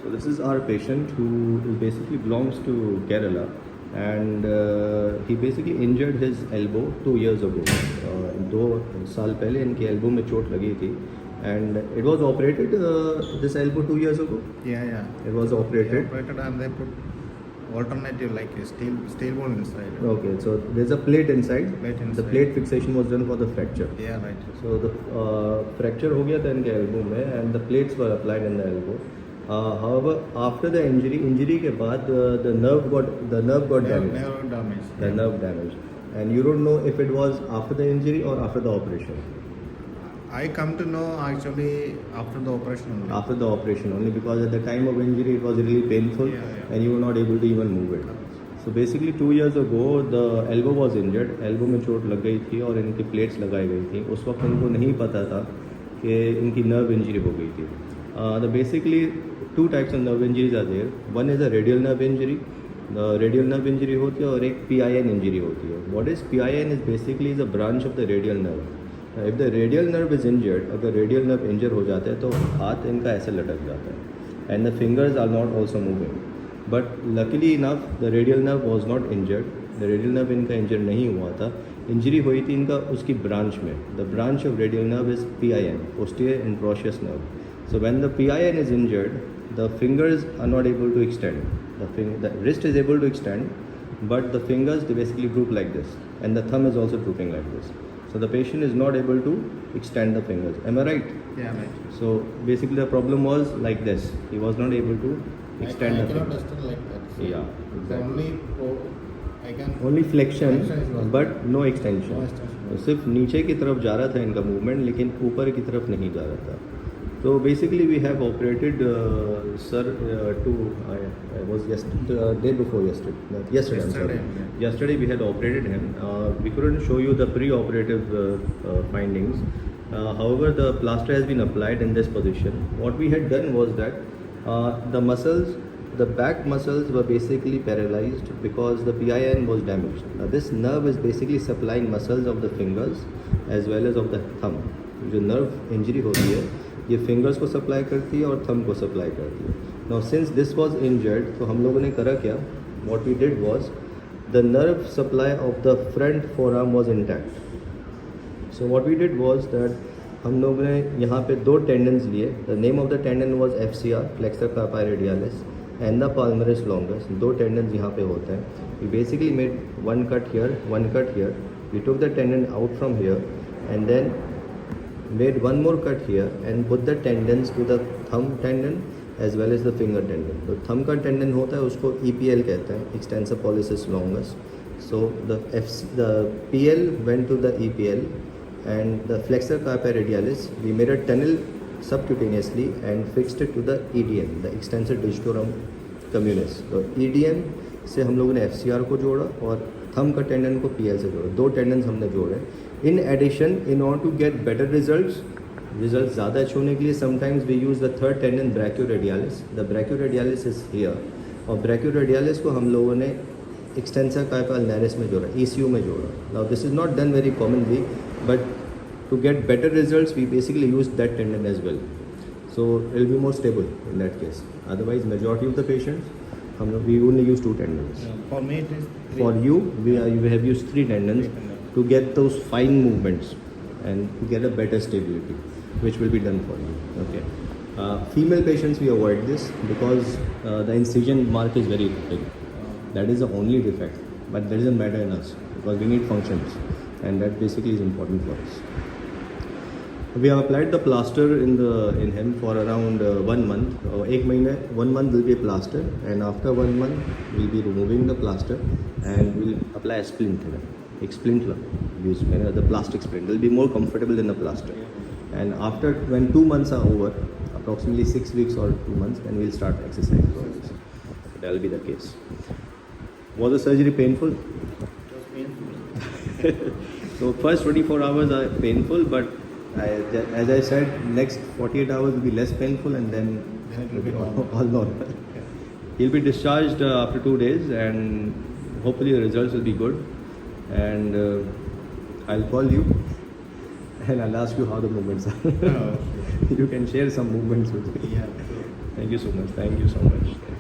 So this is our patient who basically belongs to Kerala, and he basically injured his elbow 2 years ago. 2 साल पहले इनके elbow में चोट लगी थी, and it was operated. This elbow 2 years ago. Yeah. It was They operated. operated and they put alternative like a steel ball inside. Okay, so there's a plate inside. Plate The inside. plate fixation was done for the fracture. Yeah, right. So the fracture हो गया था इनके elbow में, and the plates were applied in the elbow. However, after the injury के बाद the nerve got damaged. Nerve damage. The nerve damage, and you don't know if it was after the injury or after the operation. I come to know actually after the operation only. After the operation only, because at the time of injury it was really painful, Yeah. and you were not able to even move it. So basically 2 years ago the elbow was injured. Elbow में चोट लग गई थी और इनकी plates लगाई गई थी. उस वक्त इनको नहीं पता था कि इनकी नर्व इंजरी हो गई थी. The basically 2 types of nerve injuries are there. One is a radial nerve injury. The radial nerve injury होती है और एक PIN injury होती है. What is PIN is basically is a branch of the radial nerve. If the radial nerve is injured, अगर radial nerve injure हो जाता है तो हाथ इनका ऐसे लटक जाता है, and the fingers are not also moving. But luckily enough, the radial nerve was not injured. The radial nerve इनका injured नहीं हुआ था. इंजरी हुई थी इनका उसकी ब्रांच में. The branch of radial nerve is PIN, posterior interosseous nerve. So when the PIN is injured, the fingers are not able to extend. The wrist is able to extend, but the fingers they basically droop like this, and the thumb is also drooping like this. So the patient is not able to extend the fingers. Am I right? Yeah, right. So basically the problem was like this. He was not able to extend I the cannot fingers. understand like that. So Yeah, the exactly. I can Only flexion, Flexion is possible. but no extension. No extension. तो सिर्फ नीचे की तरफ जा रहा था इनका movement, लेकिन ऊपर की तरफ नहीं जा रहा था. So basically we have operated sir I was day before yesterday. Yesterday, I'm sorry. Yeah. Yesterday we had operated him. We couldn't show you the pre-operative findings. However, the plaster has been applied in this position. What we had done was that the muscles, the back muscles were basically paralyzed because the PIN was damaged. Now this nerve is basically supplying muscles of the fingers as well as of the thumb. जो nerve injury होती है ये fingers को supply करती है और thumb को supply करती है. Now since this was injured, तो हम लोगों ने करा क्या, what we did was the nerve supply of the front forearm was intact. So what we did was that हम लोगों ने यहाँ पे 2 टेंडन्स लिए. The name of the tendon was FCR, flexor carpi radialis, and the palmaris longus. 2 tendons यहाँ पे होते हैं. We basically made 1 cut here, 1 cut here. We took the tendon out from here and then made 1 more cut here and put the tendons to the thumb tendon as well as the finger tendon. तो thumb का tendon होता है उसको EPL कहते हैं, extensor pollicis longus. So the PL went to the EPL, and the flexor carpi radialis we made a tunnel subcutaneously and fixed it to the EDM, the extensor digitorum communis. तो EDM से हम लोगों ने FCR को जोड़ा और thumb का tendon को PL से जोड़ा. 2 टेंडन्स हमने जोड़े. In addition, in order to get better results ज़्यादा अच्छे होने के लिए sometimes we use the 3rd tendon brachioradialis. The brachioradialis is here, और brachioradialis को हम लोगों ने extensor carpi ulnaris में जोड़ा, ECU में जोड़ा. Now this is not done very commonly, but to get better results we basically use that tendon as well. So it will be more stable in that case. Otherwise majority of the patients we only use 2 tendons. For me it is For you we have used 3 tendons to get those fine movements and to get a better stability, which will be done for you. Okay. Female patients we avoid this because the incision mark is very big. That is the only defect, but that doesn't matter in us because we need functions, and that basically is important for us. We have applied the plaster in him for around 1 month. 1 month will be a plaster, and after 1 month we'll be removing the plaster and we'll apply a splint. एक splint use the plastic splint. Will be more comfortable than the plaster. And after when 2 months are over, approximately 6 weeks or 2 months, then we'll start exercise. So that will be the case. Was the surgery painful? It was painful. So first 24 hours are painful, but as I said, next 48 hours will be less painful, and then it will be all normal. He'll be discharged after 2 days, and hopefully the results will be good. And I'll call you and I'll ask you how the movements are. You can share some movements with me. Yeah. Thank you so much. Thank you so much.